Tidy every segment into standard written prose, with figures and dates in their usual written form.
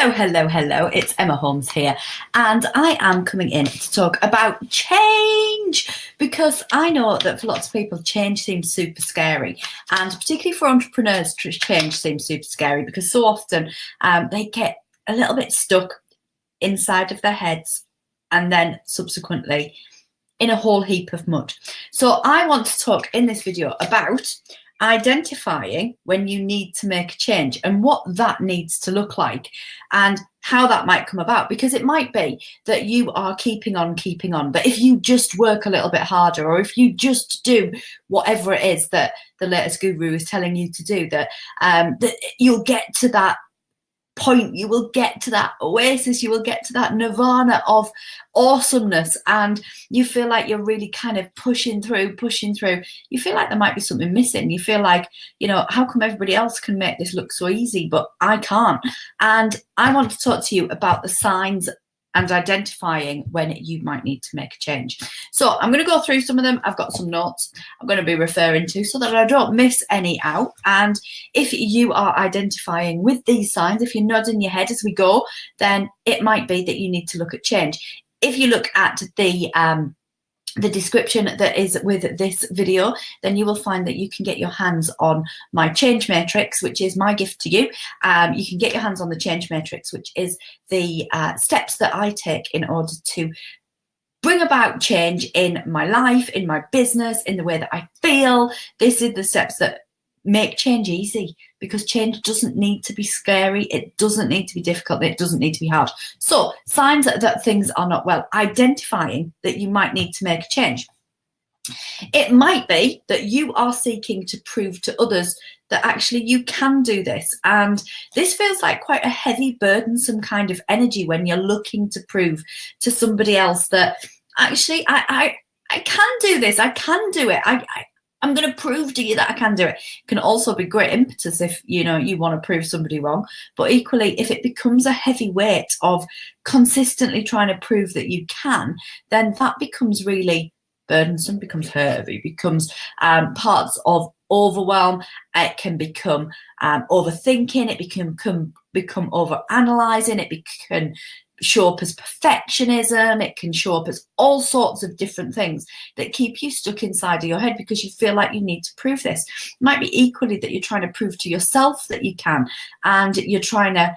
Hello. It's Emma Holmes here, and I am coming in to talk about change because I know that for lots of people, change seems super scary, and particularly for entrepreneurs, change seems super scary because so often they get a little bit stuck inside of their heads and then subsequently in a whole heap of mud. So I want to talk in this video about identifying when you need to make a change and what that needs to look like and how that might come about, because it might be that you are keeping on, but if you just work a little bit harder, or if you just do whatever it is that the latest guru is telling you to do, that you'll get to that point, you will get to that oasis, you will get to that nirvana of awesomeness, and you feel like you're really kind of pushing through. You feel like there might be something missing. You feel like, how come everybody else can make this look so easy but I can't? And I want to talk to you about the signs and identifying when you might need to make a change. So I'm going to go through some of them. I've got some notes I'm going to be referring to so that I don't miss any out. And if you are identifying with these signs, if you're nodding your head as we go, then it might be that you need to look at change. If you look at the description that is with this video, then you will find that you can get your hands on my change matrix, which is my gift to you. You can get your hands on the change matrix, which is the steps that I take in order to bring about change in my life, in my business, in the way that I feel. This is the steps that make change easy, because change doesn't need to be scary, it doesn't need to be difficult, it doesn't need to be hard. So signs that things are not well, identifying that you might need to make a change. It might be that you are seeking to prove to others that actually you can do this, and this feels like quite a heavy, burdensome kind of energy when you're looking to prove to somebody else that actually I can do this, I can do it, I'm going to prove to you that I can do it. It can also be great impetus if you want to prove somebody wrong. But equally, if it becomes a heavy weight of consistently trying to prove that you can, then that becomes really burdensome, becomes heavy, becomes parts of overwhelm. It can become overthinking. It can become over analyzing. It can show up as perfectionism. It can show up as all sorts of different things that keep you stuck inside of your head because you feel like you need to prove this. It might be equally that you're trying to prove to yourself that you can, and you're trying to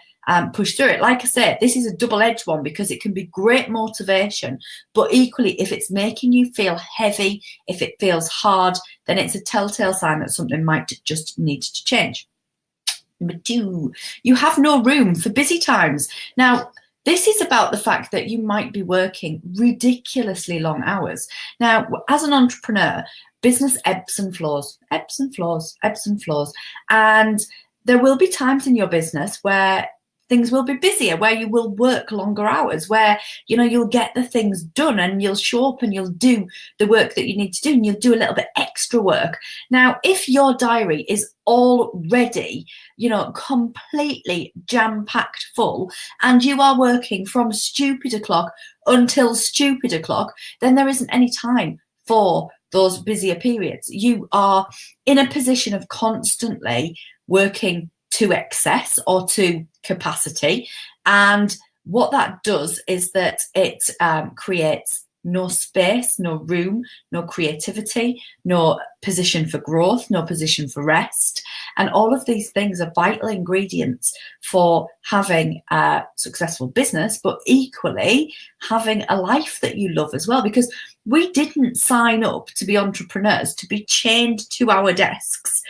push through it. Like I said, this is a double-edged one because it can be great motivation, but equally, if it's making you feel heavy, if it feels hard, then it's a telltale sign that something might just need to change. Number 2, you have no room for busy times. Now, this is about the fact that you might be working ridiculously long hours. Now, as an entrepreneur, business ebbs and flows. And there will be times in your business where things will be busier, where you will work longer hours, where you'll get the things done and you'll show up and you'll do the work that you need to do, and you'll do a little bit extra work. Now, if your diary is already completely jam-packed full, and you are working from stupid o'clock until stupid o'clock, then there isn't any time for those busier periods. You are in a position of constantly working to excess or to capacity, and what that does is that it creates no space, no room, no creativity, no position for growth, no position for rest. And all of these things are vital ingredients for having a successful business, but equally having a life that you love as well, because we didn't sign up to be entrepreneurs to be chained to our desks,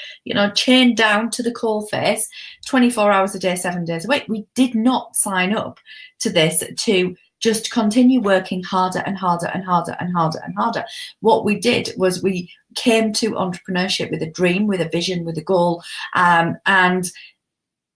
chained down to the coalface 24 hours a day, 7 days a week. We did not sign up to this to just continue working harder and harder and harder and harder and harder. What we did was we came to entrepreneurship with a dream, with a vision, with a goal, and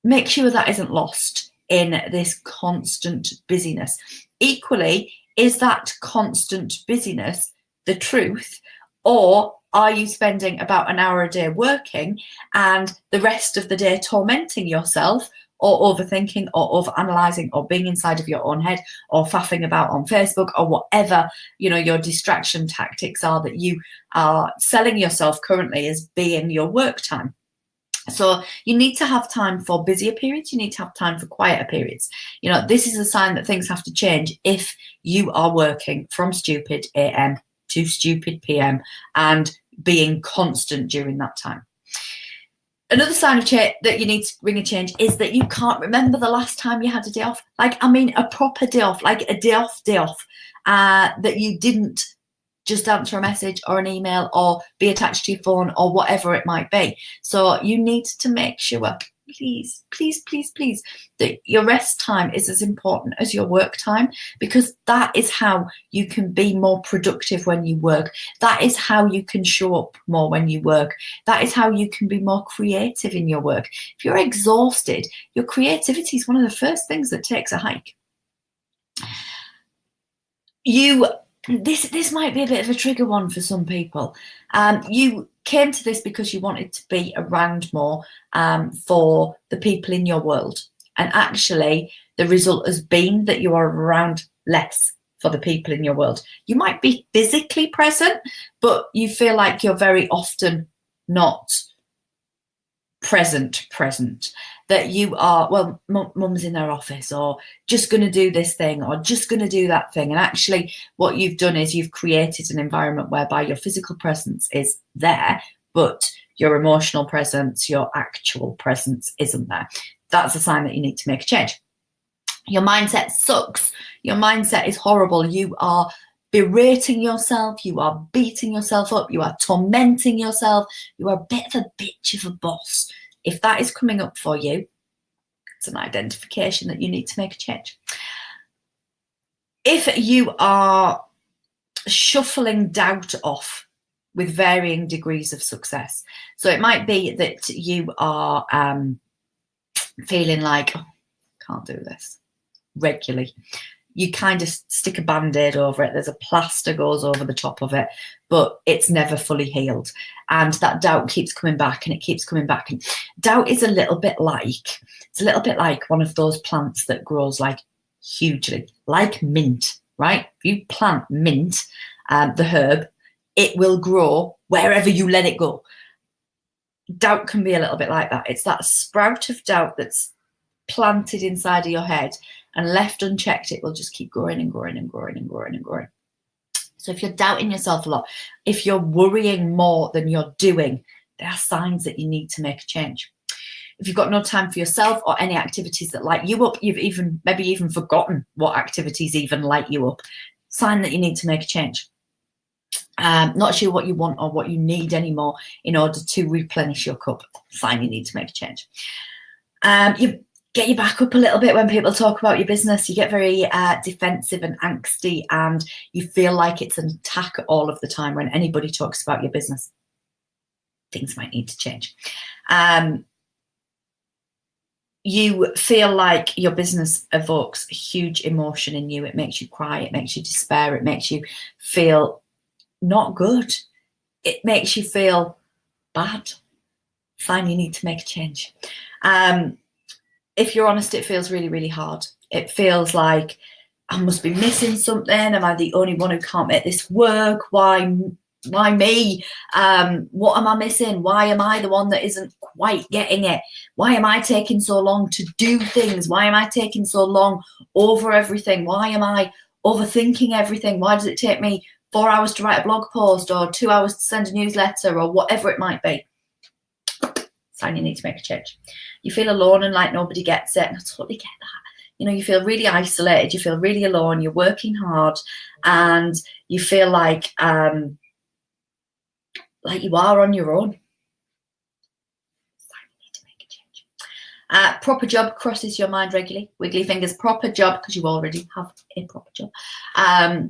make sure that isn't lost in this constant busyness. Equally, is that constant busyness the truth, or are you spending about an hour a day working and the rest of the day tormenting yourself, or overthinking, or overanalyzing, or being inside of your own head, or faffing about on Facebook, or whatever your distraction tactics are that you are selling yourself currently as being your work time? So you need to have time for busier periods. You need to have time for quieter periods. You know, this is a sign that things have to change if you are working from stupid AM to stupid PM and being constant during that time. Another sign of that you need to bring a change is that you can't remember the last time you had a day off. Like, I mean, a proper day off, like a day off, that you didn't just answer a message or an email or be attached to your phone or whatever it might be. So you need to make sure, please, that your rest time is as important as your work time, because that is how you can be more productive when you work. That is how you can show up more when you work. That is how you can be more creative in your work. If you're exhausted, your creativity is one of the first things that takes a hike. This might be a bit of a trigger one for some people. You came to this because you wanted to be around more for the people in your world. And actually, the result has been that you are around less for the people in your world. You might be physically present, but you feel like you're very often not present, that you are, well, mum's in her office, or just going to do this thing, or just going to do that thing. And actually what you've done is you've created an environment whereby your physical presence is there, but your emotional presence, your actual presence isn't there. That's a sign that you need to make a change. Your mindset sucks. Your mindset is horrible. You are berating yourself, you are beating yourself up, you are tormenting yourself, you are a bit of a bitch of a boss. If that is coming up for you, it's an identification that you need to make a change. If you are shuffling doubt off with varying degrees of success, so it might be that you are feeling like, oh, can't do this regularly. You kind of stick a band-aid over it. There's a plaster goes over the top of it, but it's never fully healed. And that doubt keeps coming back and it keeps coming back. And doubt is a little bit like one of those plants that grows like hugely, like mint, right? If you plant mint, the herb, it will grow wherever you let it go. Doubt can be a little bit like that. It's that sprout of doubt that's planted inside of your head, and left unchecked, it will just keep growing and growing and growing and growing and growing. So if you're doubting yourself a lot, if you're worrying more than you're doing, there are signs that you need to make a change. If you've got no time for yourself or any activities that light you up, you've maybe even forgotten what activities even light you up, sign that you need to make a change. Not sure what you want or what you need anymore in order to replenish your cup, sign you need to make a change. You get your back up a little bit when people talk about your business. You get very defensive and angsty, and you feel like it's an attack all of the time when anybody talks about your business. Things might need to change. You feel like your business evokes a huge emotion in you. It makes you cry. It makes you despair. It makes you feel not good. It makes you feel bad. Fine, you need to make a change. If you're honest, it feels really, really hard. It feels like I must be missing something. Am I the only one who can't make this work? Why me? What am I missing? Why am I the one that isn't quite getting it? Why am I taking so long to do things? Why am I taking so long over everything? Why am I overthinking everything? Why does it take me 4 hours to write a blog post or 2 hours to send a newsletter or whatever it might be? Sign you need to make a change. You feel alone and like nobody gets it, and I totally get that. You know, you feel really isolated, you feel really alone, you're working hard, and you feel like you are on your own. Sign you need to make a change. Proper job crosses your mind regularly. Wiggly fingers, proper job, because you already have a proper job.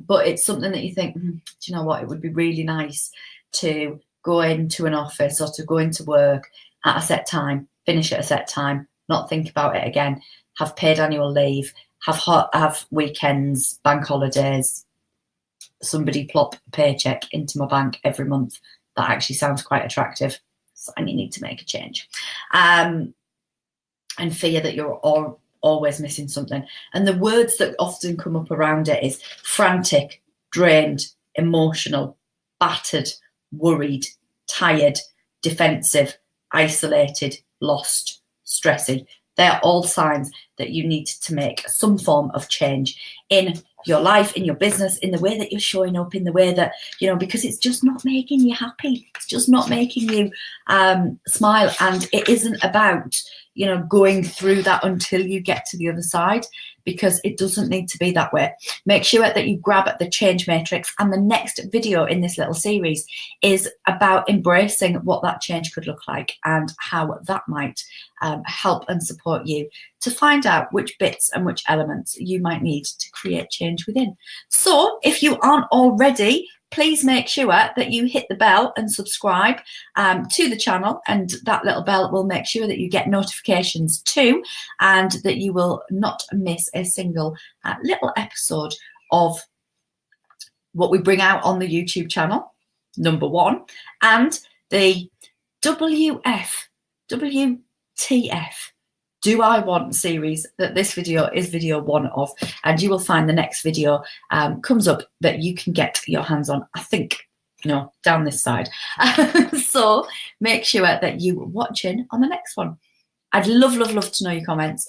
But it's something that you think, do you know what, it would be really nice to go into an office or to go into work at a set time, finish at a set time, not think about it again, have paid annual leave, have weekends, bank holidays, somebody plop a paycheck into my bank every month. That actually sounds quite attractive. And you need to make a change. And fear that you're always missing something. And the words that often come up around it is frantic, drained, emotional, battered, worried, tired, defensive, isolated, lost, stressy. They're all signs that you need to make some form of change in your life, in your business, in the way that you're showing up, in the way that, because it's just not making you happy. It's just not making you smile. And it isn't about, going through that until you get to the other side, because it doesn't need to be that way. Make sure that you grab at the change matrix. And the next video in this little series is about embracing what that change could look like and how that might help and support you to find out which bits and which elements you might need to create change within. So if you aren't already, please make sure that you hit the bell and subscribe to the channel, and that little bell will make sure that you get notifications too, and that you will not miss a single little episode of what we bring out on the YouTube channel, number one, and the WTF, Do I Want series that this video is video one of, and you will find the next video comes up that you can get your hands on, I think, down this side. So make sure that you watch in on the next one. I'd love to know your comments.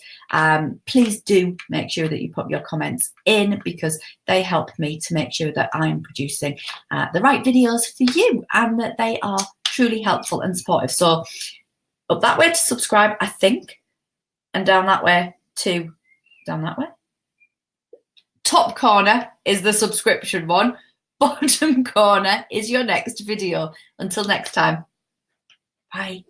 Please do make sure that you put your comments in, because they help me to make sure that I'm producing the right videos for you and that they are truly helpful and supportive. So up that way to subscribe, I think, and down that way. Top corner is the subscription one. Bottom corner is your next video. Until next time, bye.